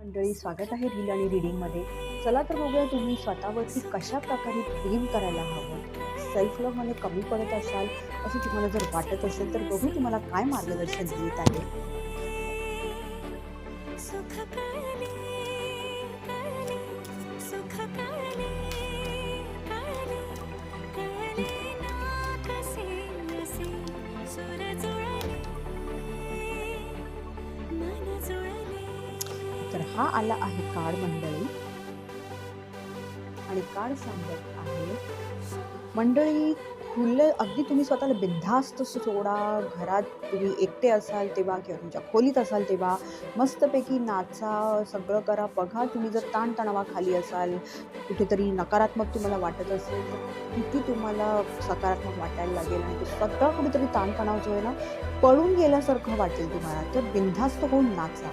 मंडळी, स्वागत आहे रील आणि रीडिंगमध्ये. चला तर बघूया तुम्ही स्वतःवरती कशा प्रकारे प्रेम करायला हवं. सेल्फ लव्हमध्ये कमी पडत असाल असं तुम्हाला जर वाटत असेल तर बघू तुम्हाला काय मार्गदर्शन देत आहे. सुख कळले कळले सुख कळले कळले कळले ना कसे असे सूर जुळले मन जुळले. तर हा आला आहे कार्ड मंडळी आणि कार्ड सांगत आहे मंडळी, खुलं अगदी तुम्ही स्वतःला बिनधास्त सोडा. घरात तुम्ही एकटे असाल तेव्हा किंवा तुमच्या खोलीत असाल तेव्हा मस्तपैकी नाचा, सगळं करा. बघा तुम्ही जर ताणतणावाखाली असाल, कुठेतरी नकारात्मक तुम्हाला वाटत असेल तर किती तुम्हाला सकारात्मक वाटायला लागेल आणि तो सगळा कुठेतरी ताणतणाव जो आहे ना पळून गेल्यासारखं वाटेल तुम्हाला. तर बिनधास्त होऊन नाचा.